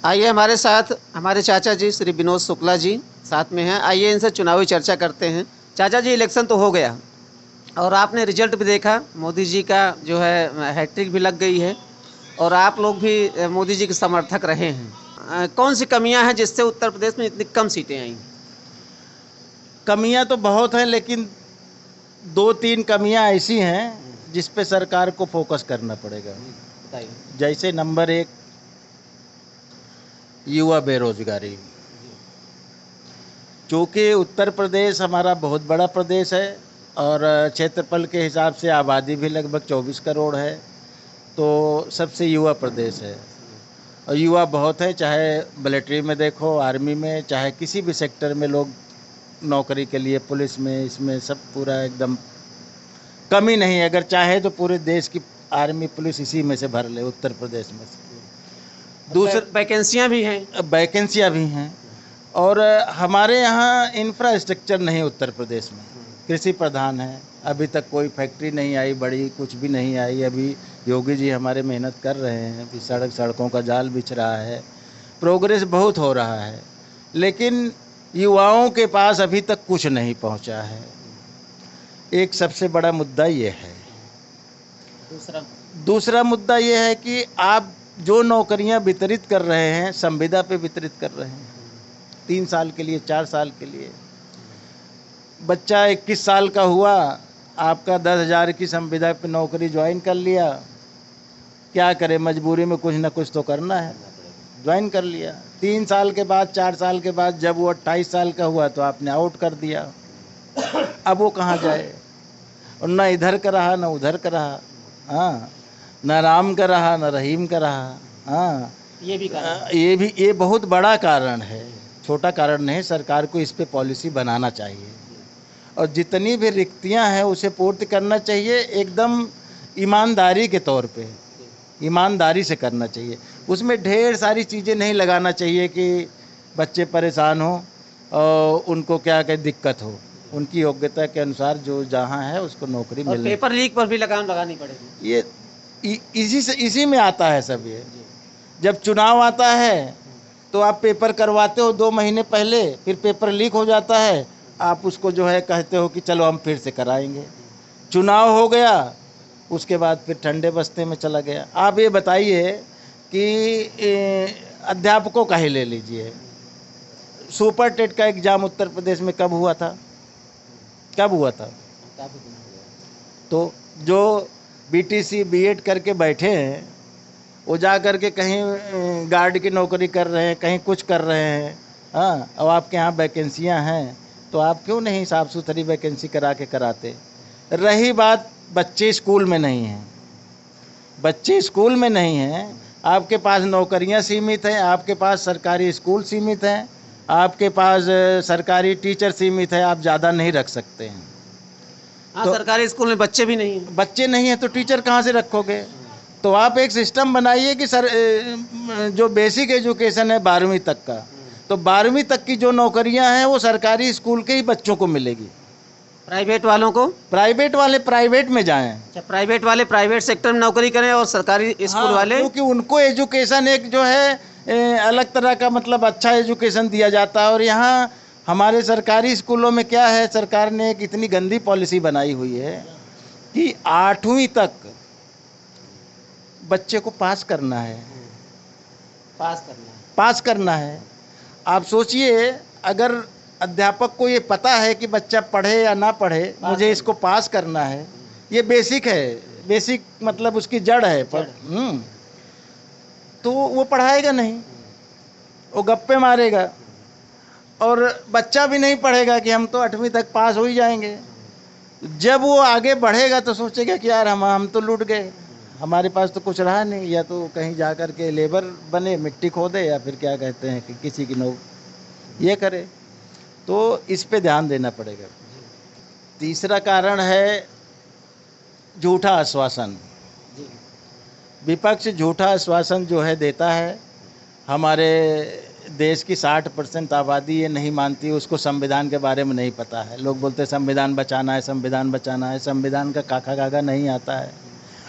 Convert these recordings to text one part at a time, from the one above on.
आइए हमारे साथ हमारे चाचा जी श्री विनोद शुक्ला जी साथ में हैं। आइए इनसे चुनावी चर्चा करते हैं। चाचा जी, इलेक्शन तो हो गया और आपने रिजल्ट भी देखा। मोदी जी का जो है हैट्रिक भी लग गई है और आप लोग भी मोदी जी के समर्थक रहे हैं। कौन सी कमियां हैं जिससे उत्तर प्रदेश में इतनी कम सीटें आई? कमियां तो बहुत हैं, लेकिन दो तीन कमियां ऐसी हैं जिस पे सरकार को फोकस करना पड़ेगा। बताइए। जैसे नंबर एक, युवा बेरोजगारी। चूँकि उत्तर प्रदेश हमारा बहुत बड़ा प्रदेश है और क्षेत्रफल के हिसाब से आबादी भी लगभग 24 करोड़ है, तो सबसे युवा प्रदेश है। और युवा बहुत है, चाहे मिलिट्री में देखो, आर्मी में, चाहे किसी भी सेक्टर में लोग नौकरी के लिए, पुलिस में, इसमें सब पूरा एकदम कमी नहीं है। अगर चाहे तो पूरे देश की आर्मी पुलिस इसी में से भर ले, उत्तर प्रदेश में से। दूसरा, वैकेंसियां भी हैं। वैकेंसियाँ भी हैं। और हमारे यहाँ इंफ्रास्ट्रक्चर नहीं, उत्तर प्रदेश में कृषि प्रधान है। अभी तक कोई फैक्ट्री नहीं आई बड़ी, कुछ भी नहीं आई। अभी योगी जी हमारे मेहनत कर रहे हैं, अभी सड़कों का जाल बिछ रहा है, प्रोग्रेस बहुत हो रहा है, लेकिन युवाओं के पास अभी तक कुछ नहीं पहुंचा है। एक सबसे बड़ा मुद्दा ये है। दूसरा मुद्दा ये है कि आप जो नौकरियां वितरित कर रहे हैं, संविदा पे वितरित कर रहे हैं 3 साल के लिए, 4 साल के लिए। बच्चा 21 साल का हुआ, आपका 10,000 की संविदा पे नौकरी ज्वाइन कर लिया, क्या करे, मजबूरी में कुछ ना कुछ तो करना है, ज्वाइन कर लिया। 3 साल के बाद, 4 साल के बाद जब वो 28 साल का हुआ तो आपने आउट कर दिया। अब वो कहाँ जाए? और ना इधर का रहा ना उधर का रहा, हाँ, ना राम का रहा ना रहीम का रहा। हाँ, ये बहुत बड़ा कारण है, छोटा कारण नहीं। सरकार को इस पे पॉलिसी बनाना चाहिए और जितनी भी रिक्तियां हैं उसे पूर्ति करना चाहिए, एकदम ईमानदारी के तौर पे, ईमानदारी से करना चाहिए। उसमें ढेर सारी चीज़ें नहीं लगाना चाहिए कि बच्चे परेशान हो और उनको क्या दिक्कत हो। उनकी योग्यता के अनुसार जो जहाँ है उसको नौकरी मिले। पेपर लीक पर भी लगाम लगानी पड़ेगी। ये इसी में आता है सब। ये जब चुनाव आता है तो आप पेपर करवाते हो 2 महीने पहले, फिर पेपर लीक हो जाता है, आप उसको जो है कहते हो कि चलो हम फिर से कराएंगे। चुनाव हो गया, उसके बाद फिर ठंडे बस्ते में चला गया। आप ये बताइए कि अध्यापकों का ही ले लीजिए, सुपर टेट का एग्ज़ाम उत्तर प्रदेश में कब हुआ था? कब हुआ था? तो जो बीटीसी बीएड करके बैठे हैं वो जा कर के कहीं गार्ड की नौकरी कर रहे हैं, कहीं कुछ कर रहे हैं। हाँ, अब आपके यहाँ वैकेंसियाँ हैं तो आप क्यों नहीं साफ़ सुथरी वैकेंसी करा के कराते? रही बात, बच्चे स्कूल में नहीं हैं, बच्चे स्कूल में नहीं हैं, आपके पास नौकरियाँ सीमित हैं, आपके पास सरकारी स्कूल सीमित हैं, आपके पास सरकारी टीचर सीमित है, आप ज़्यादा नहीं रख सकते हैं। हाँ, तो सरकारी स्कूल में बच्चे भी नहीं हैं। बच्चे नहीं हैं तो टीचर कहाँ से रखोगे? तो आप एक सिस्टम बनाइए कि जो बेसिक एजुकेशन है 12वीं तक का, तो 12वीं तक की जो नौकरियां हैं वो सरकारी स्कूल के ही बच्चों को मिलेगी। प्राइवेट वालों को, प्राइवेट वाले प्राइवेट में जाएं। अच्छा, प्राइवेट वाले प्राइवेट सेक्टर में नौकरी करें और सरकारी स्कूल वाले, क्योंकि उनको एजुकेशन एक जो है अलग तरह का, मतलब अच्छा एजुकेशन दिया जाता है। और यहाँ हमारे सरकारी स्कूलों में क्या है, सरकार ने एक इतनी गंदी पॉलिसी बनाई हुई है कि 8वीं तक बच्चे को पास करना है, पास करना है। आप सोचिए, अगर अध्यापक को ये पता है कि बच्चा पढ़े या ना पढ़े, मुझे इसको पास करना है, ये बेसिक है, बेसिक मतलब उसकी जड़ है, तो वो पढ़ाएगा नहीं, वो गप्पे मारेगा। और बच्चा भी नहीं पढ़ेगा कि हम तो 8वीं तक पास हो ही जाएंगे। जब वो आगे बढ़ेगा तो सोचेगा कि यार हम तो लूट गए, हमारे पास तो कुछ रहा नहीं, या तो कहीं जा कर के लेबर बने, मिट्टी खोदे, या फिर क्या कहते हैं कि किसी की ये करे। तो इस पे ध्यान देना पड़ेगा। तीसरा कारण है झूठा आश्वासन। विपक्ष झूठा आश्वासन जो है देता है। हमारे देश की 60% आबादी ये नहीं मानती, उसको संविधान के बारे में नहीं पता है। लोग बोलते हैं संविधान बचाना है, संविधान बचाना है, संविधान का काका काका नहीं आता है।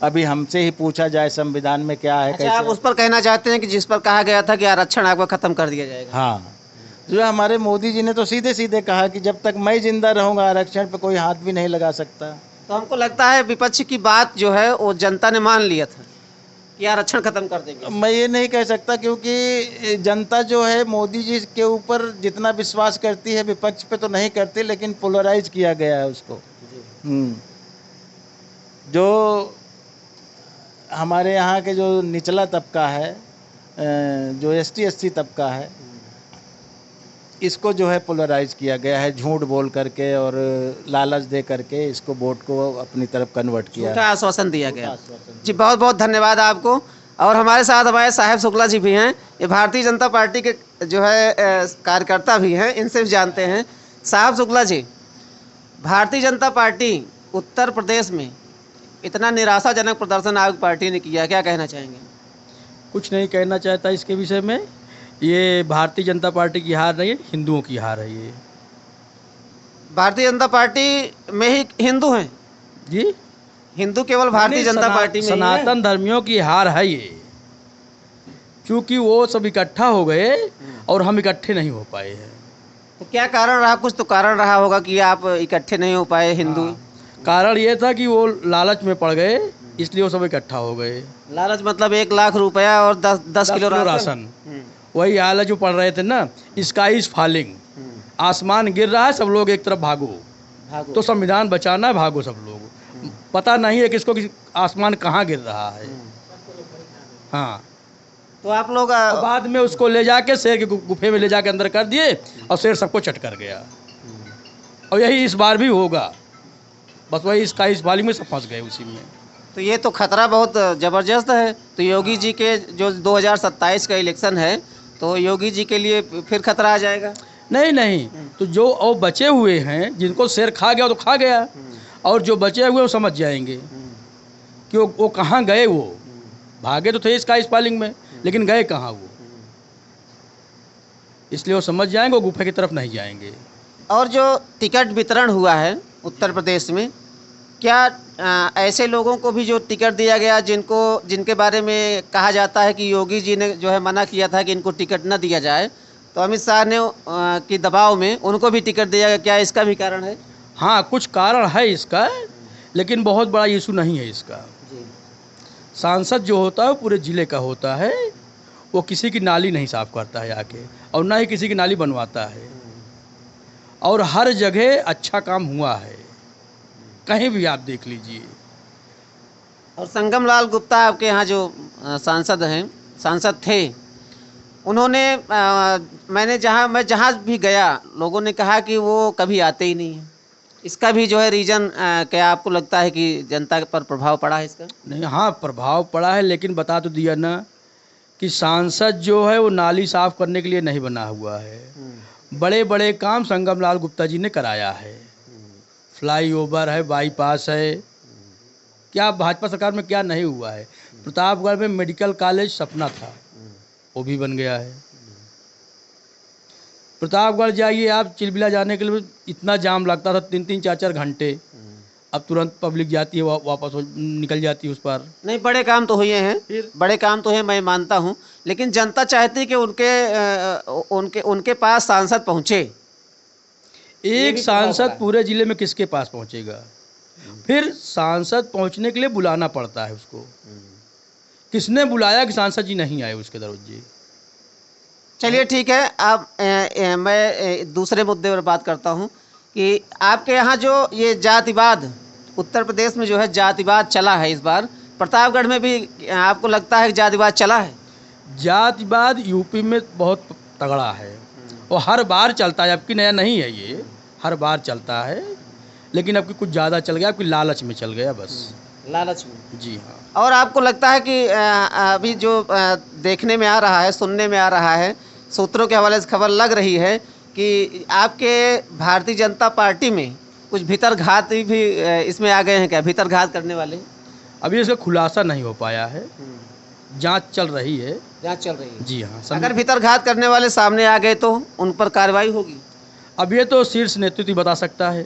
अभी हमसे ही पूछा जाए संविधान में क्या है, अच्छा, आप कैसे। उस पर कहना चाहते हैं कि जिस पर कहा गया था कि आरक्षण आपका खत्म कर दिया जाएगा। हाँ, जो हमारे मोदी जी ने तो सीधे सीधे कहा कि जब तक मैं जिंदा रहूंगा आरक्षण पे कोई हाथ भी नहीं लगा सकता। तो हमको लगता है विपक्ष की बात जो है वो जनता ने मान लिया था कि आरक्षण खत्म कर देंगे। मैं ये नहीं कह सकता, क्योंकि जनता जो है मोदी जी के ऊपर जितना विश्वास करती है विपक्ष पे तो नहीं करती, लेकिन पोलराइज किया गया है उसको। जो हमारे यहाँ के जो निचला तबका है, जो एसटी एससी तबका है, इसको जो है पोलराइज किया गया है, झूठ बोल करके और लालच दे करके इसको वोट को अपनी तरफ कन्वर्ट किया, झूठा आश्वासन दिया गया। जी, बहुत बहुत धन्यवाद आपको। और हमारे साथ हमारे साहेब शुक्ला जी भी हैं, ये भारतीय जनता पार्टी के जो है कार्यकर्ता भी हैं, इनसे भी जानते हैं। साहब शुक्ला जी, भारतीय जनता पार्टी उत्तर प्रदेश में इतना निराशाजनक प्रदर्शन आपकी पार्टी ने किया, क्या कहना चाहेंगे? कुछ नहीं कहना चाहता इसके विषय में। ये भारतीय जनता पार्टी की हार नहीं है, हिंदुओं की हार है ये। भारतीय जनता पार्टी में ही हिंदू हैं? जी, हिंदू केवल भारतीय जनता पार्टी में ही हैं? सनातन धर्मियों की हार है ये, क्योंकि वो सब इकट्ठा हो गए और हम इकट्ठे नहीं हो पाए हैं। तो क्या कारण रहा? कुछ तो कारण रहा होगा कि आप इकट्ठे नहीं हो पाए हिंदू। कारण ये था कि वो लालच में पड़ गए, इसलिए वो सब इकट्ठा हो गए। लालच मतलब 1 लाख रुपया और 10 किलो राशन। वही हाल है जो पढ़ रहे थे ना, स्काई इज फॉलिंग, आसमान गिर रहा है, सब लोग एक तरफ भागो। तो संविधान बचाना है, भागो सब लोग। पता नहीं है किसको कि आसमान कहाँ गिर रहा है। हाँ, तो आप लोग बाद में उसको ले जाके शेर के गुफे में ले जाके अंदर कर दिए और शेर सबको चट कर गया। और यही इस बार भी होगा, बस वही स्काई इज फॉलिंग में सब फंस गए उसी में। तो ये तो खतरा बहुत ज़बरदस्त है। तो योगी जी के जो 2027 का इलेक्शन है, तो योगी जी के लिए फिर खतरा आ जाएगा? नहीं नहीं, तो जो और बचे हुए हैं, जिनको शेर खा गया तो खा गया, और जो बचे हुए वो समझ जाएंगे कि वो कहाँ गए। वो भागे तो थे स्काई स्पालिंग में, लेकिन गए कहाँ वो, इसलिए वो समझ जाएंगे, वो गुफा की तरफ नहीं जाएंगे। और जो टिकट वितरण हुआ है उत्तर प्रदेश में, क्या ऐसे लोगों को भी जो टिकट दिया गया जिनके बारे में कहा जाता है कि योगी जी ने जो है मना किया था कि इनको टिकट न दिया जाए, तो अमित शाह ने की दबाव में उनको भी टिकट दिया गया, क्या इसका भी कारण है? हाँ, कुछ कारण है इसका, लेकिन बहुत बड़ा इशू नहीं है इसका। सांसद जो होता है वो पूरे ज़िले का होता है, वो किसी की नाली नहीं साफ़ करता है आके, और ना ही किसी की नाली बनवाता है। और हर जगह अच्छा काम हुआ है, कहीं भी आप देख लीजिए। और संगम लाल गुप्ता आपके यहाँ जो सांसद थे, उन्होंने मैं जहाँ भी गया लोगों ने कहा कि वो कभी आते ही नहीं हैं। इसका भी जो है रीज़न क्या आपको लगता है कि जनता पर प्रभाव पड़ा है इसका? नहीं, हाँ प्रभाव पड़ा है, लेकिन बता तो दिया ना कि सांसद जो है वो नाली साफ़ करने के लिए नहीं बना हुआ है। बड़े बड़े काम संगम लाल गुप्ता जी ने कराया है, फ्लाईओवर है, बाईपास है, क्या भाजपा सरकार में क्या नहीं हुआ है। प्रतापगढ़ में मेडिकल कॉलेज सपना था, वो भी बन गया है। प्रतापगढ़ जाइए आप, चिलबिला जाने के लिए इतना जाम लगता था, 3-3, 4-4 घंटे, अब तुरंत पब्लिक जाती है, वापस निकल जाती है उस पर। नहीं, बड़े काम तो हुए हैं, बड़े काम तो हैं, मैं मानता हूँ, लेकिन जनता चाहती है कि उनके पास सांसद पहुँचे। एक सांसद पूरे ज़िले में किसके पास पहुँचेगा? फिर सांसद पहुँचने के लिए बुलाना पड़ता है उसको। किसने बुलाया कि सांसद जी नहीं आए उसके दरवाजे? चलिए ठीक है, अब मैं दूसरे मुद्दे पर बात करता हूँ कि आपके यहाँ जो ये जातिवाद उत्तर प्रदेश में जो है जातिवाद चला है, इस बार प्रतापगढ़ में भी आपको लगता है कि जातिवाद चला है? जातिवाद यूपी में बहुत तगड़ा है और हर बार चलता है, अबकी नया नहीं है ये, हर बार चलता है, लेकिन अब की कुछ ज़्यादा चल गया, आपकी लालच में चल गया बस। लालच में? जी हाँ। और आपको लगता है कि अभी जो देखने में आ रहा है, सुनने में आ रहा है, सूत्रों के हवाले से खबर लग रही है कि आपके भारतीय जनता पार्टी में कुछ भीतरघाती भी इसमें आ गए हैं क्या, भीतरघात करने वाले? अभी इसका खुलासा नहीं हो पाया है, जांच चल रही है। जांच चल रही है? जी हाँ। अगर भीतरघात करने वाले सामने आ गए तो उन पर कार्रवाई होगी? अब ये तो शीर्ष नेतृत्व बता सकता है।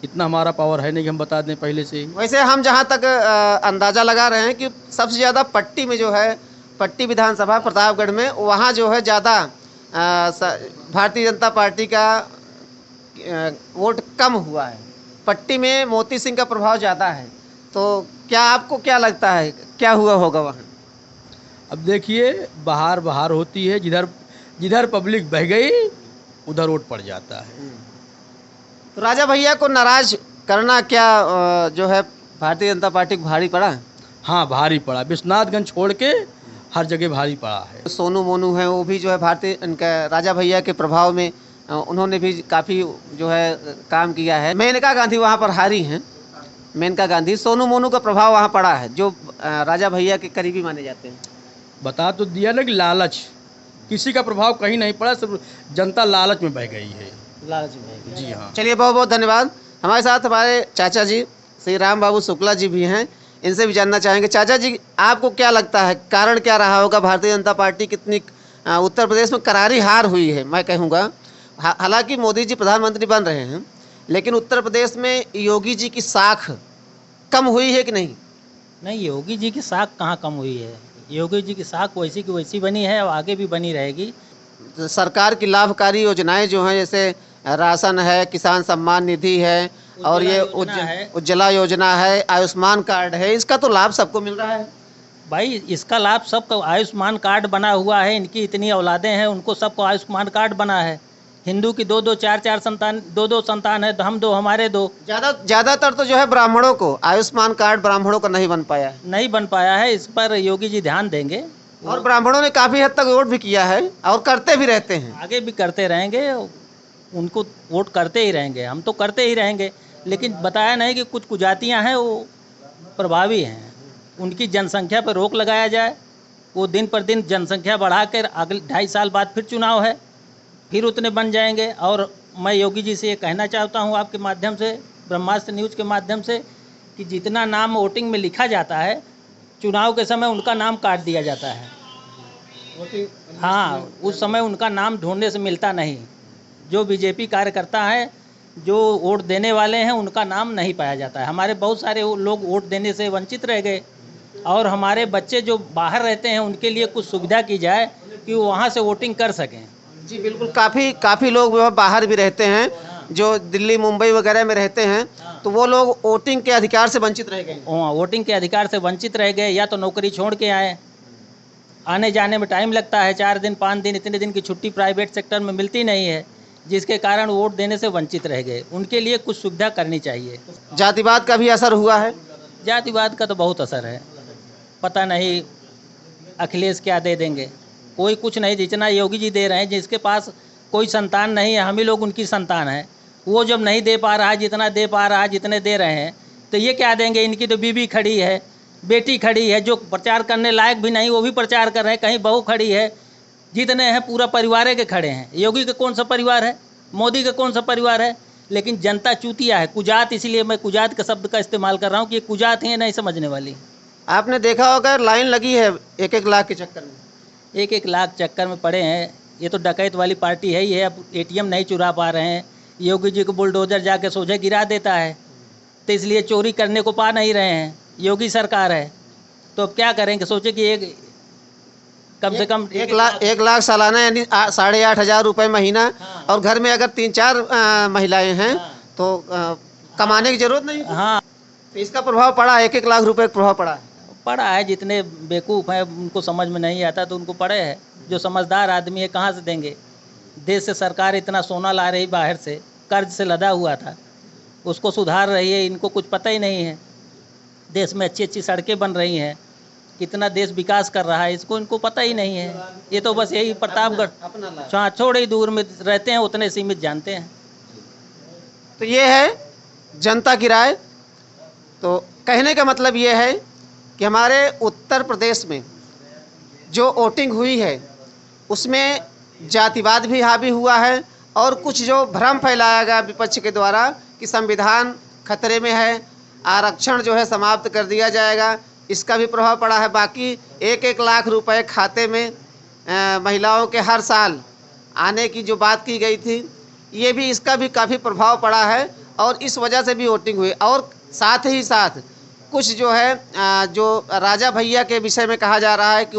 इतना हमारा पावर है नहीं कि हम बता दें पहले से ही। वैसे हम जहाँ तक अंदाज़ा लगा रहे हैं कि सबसे ज़्यादा पट्टी में जो है, पट्टी विधानसभा प्रतापगढ़ में, वहाँ जो है ज़्यादा भारतीय जनता पार्टी का वोट कम हुआ है। पट्टी में मोती सिंह का प्रभाव ज़्यादा है। तो क्या आपको क्या लगता है क्या हुआ होगा वहाँ? अब देखिए, बहार बहार होती है, जिधर जिधर पब्लिक बह गई उधर वोट पड़ जाता है। तो राजा भैया को नाराज करना क्या जो है भारतीय जनता पार्टी को भारी पड़ा? हाँ, भारी पड़ा। विश्वनाथगंज छोड़ के हर जगह भारी पड़ा है। सोनू मोनू है, वो भी जो है भारतीय इनका राजा भैया के प्रभाव में उन्होंने भी काफ़ी जो है काम किया है। मेनका गांधी वहाँ पर हारी हैं। मेनका गांधी, सोनू मोनू का प्रभाव वहाँ पड़ा है, जो राजा भैया के करीबी माने जाते हैं। बता तो दिया ना कि लालच, किसी का प्रभाव कहीं नहीं पड़ा, सिर्फ जनता लालच में बह गई है। लालच में। जी हाँ। चलिए, बहुत बहुत धन्यवाद। हमारे साथ हमारे चाचा जी श्री राम बाबू शुक्ला जी भी हैं, इनसे भी जानना चाहेंगे। चाचा जी, आपको क्या लगता है कारण क्या रहा होगा भारतीय जनता पार्टी कितनी उत्तर प्रदेश में करारी हार हुई है? मैं कहूँगा हालांकि मोदी जी प्रधानमंत्री बन रहे हैं, लेकिन उत्तर प्रदेश में योगी जी की साख कम हुई है कि नहीं? नहीं, योगी जी की साख कहाँ कम हुई है। योगी जी की साख वैसी की वैसी बनी है और आगे भी बनी रहेगी। सरकार की लाभकारी योजनाएं जो हैं, जैसे राशन है, किसान सम्मान निधि है, और ये उज्ज्वला योजना है, आयुष्मान कार्ड है, इसका तो लाभ सबको मिल रहा है। भाई, इसका लाभ सबको, आयुष्मान कार्ड बना हुआ है। इनकी इतनी औलादें हैं, उनको सबको आयुष्मान कार्ड बना है। हिंदू की दो चार संतान, दो संतान है, तो हम दो, हमारे दो। ज़्यादातर तो जो है ब्राह्मणों को आयुष्मान कार्ड, ब्राह्मणों का नहीं बन पाया है। नहीं बन पाया है, इस पर योगी जी ध्यान देंगे। और ब्राह्मणों ने काफ़ी हद तक वोट भी किया है और करते भी रहते हैं। आगे भी करते रहेंगे, उनको वोट करते ही रहेंगे, हम तो करते ही रहेंगे। लेकिन बताया नहीं कि कुछ कुजातियाँ हैं, वो प्रभावी हैं। उनकी जनसंख्या पर रोक लगाया जाए। वो दिन पर दिन जनसंख्या बढ़ाकर अगले 2.5 साल बाद फिर चुनाव है, फिर उतने बन जाएंगे। और मैं योगी जी से ये कहना चाहता हूँ आपके माध्यम से, ब्रह्मास्त्र न्यूज़ के माध्यम से, कि जितना नाम वोटिंग में लिखा जाता है, चुनाव के समय उनका नाम काट दिया जाता है। हाँ, उस समय उनका नाम ढूंढने से मिलता नहीं। जो बीजेपी कार्यकर्ता हैं, जो वोट देने वाले हैं, उनका नाम नहीं पाया जाता है। हमारे बहुत सारे लोग वोट देने से वंचित रह गए। और हमारे बच्चे जो बाहर रहते हैं, उनके लिए कुछ सुविधा की जाए कि वो वहाँ से वोटिंग कर सकें। जी बिल्कुल, काफ़ी लोग बाहर भी रहते हैं, जो दिल्ली मुंबई वगैरह में रहते हैं, तो वो लोग वोटिंग के अधिकार से वंचित रह गए। वोटिंग के अधिकार से वंचित रह गए, या तो नौकरी छोड़ के आए, आने जाने में टाइम लगता है, 4 दिन 5 दिन, इतने दिन की छुट्टी प्राइवेट सेक्टर में मिलती नहीं है, जिसके कारण वोट देने से वंचित रह गए। उनके लिए कुछ सुविधा करनी चाहिए। जातिवाद का भी असर हुआ है? जातिवाद का तो बहुत असर है। पता नहीं अखिलेश क्या दे देंगे, कोई कुछ नहीं। जितना योगी जी दे रहे हैं, जिसके पास कोई संतान नहीं है, हम ही लोग उनकी संतान है, वो जब नहीं दे पा रहा है जितना दे पा रहा है, जितने दे रहे हैं, तो ये क्या देंगे। इनकी तो बीबी खड़ी है, बेटी खड़ी है, जो प्रचार करने लायक भी नहीं, वो भी प्रचार कर रहे हैं। कहीं बहू खड़ी है, जितने हैं पूरा परिवार के खड़े हैं। योगी का कौन सा परिवार है, मोदी का कौन सा परिवार है। लेकिन जनता चूतिया है, कुजात, इसलिए मैं कुजात का शब्द का इस्तेमाल कर रहा हूँ कि ये कुजात है, नहीं समझने वाली। आपने देखा होगा लाइन लगी है 1-1 लाख के चक्कर में, 1-1 लाख चक्कर में पड़े हैं। ये तो डकैत वाली पार्टी है ही है। अब ATM नहीं चुरा पा रहे हैं। योगी जी को बुलडोजर जाके सोझे गिरा देता है, तो इसलिए चोरी करने को पा नहीं रहे हैं। योगी सरकार है, तो अब क्या करेंगे। सोचे कि कम से कम 1 लाख सालाना, यानी 8,500 रुपये महीना। हाँ। और घर में अगर 3-4 महिलाएं हैं, हाँ। तो कमाने की जरूरत नहीं। हाँ, तो इसका प्रभाव पड़ा, 1-1 लाख रुपए का प्रभाव पड़ा है। जितने बेवकूफ़ हैं, उनको समझ में नहीं आता, तो उनको पड़े है। जो समझदार आदमी है, कहाँ से देंगे। देश से सरकार इतना सोना ला रही, बाहर से कर्ज से लदा हुआ था, उसको सुधार रही है। इनको कुछ पता ही नहीं है। देश में अच्छी अच्छी सड़कें बन रही हैं, कितना देश विकास कर रहा है, इसको इनको पता ही नहीं है। ये तो बस यही प्रतापगढ़ थोड़ी दूर में रहते हैं, उतने सीमित जानते हैं। तो ये है जनता की राय। तो कहने का मतलब ये है कि हमारे उत्तर प्रदेश में जो वोटिंग हुई है, उसमें जातिवाद भी हावी हुआ है, और कुछ जो भ्रम फैलाया गया विपक्ष के द्वारा कि संविधान खतरे में है, आरक्षण जो है समाप्त कर दिया जाएगा, इसका भी प्रभाव पड़ा है। बाकी 1-1 लाख रुपए खाते में महिलाओं के हर साल आने की जो बात की गई थी, ये भी, इसका भी काफ़ी प्रभाव पड़ा है। और इस वजह से भी वोटिंग हुई। और साथ ही साथ कुछ जो है जो राजा भैया के विषय में कहा जा रहा है कि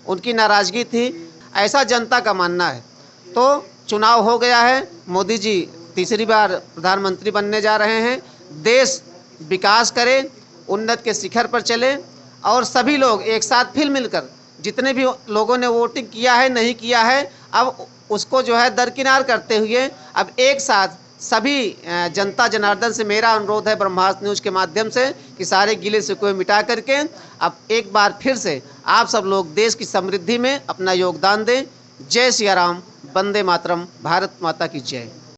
उनकी नाराज़गी थी, ऐसा जनता का मानना है। तो चुनाव हो गया है, मोदी जी तीसरी बार प्रधानमंत्री बनने जा रहे हैं। देश विकास करे, उन्नत के शिखर पर चले और सभी लोग एक साथ फिर मिलकर, जितने भी लोगों ने वोटिंग किया है नहीं किया है, अब उसको जो है दरकिनार करते हुए अब एक साथ सभी जनता जनार्दन से मेरा अनुरोध है ब्रह्मास्त्र न्यूज़ के माध्यम से कि सारे गिले शिकवे मिटा करके अब एक बार फिर से आप सब लोग देश की समृद्धि में अपना योगदान दें। जय सिया राम, वंदे मातरम, भारत माता की जय।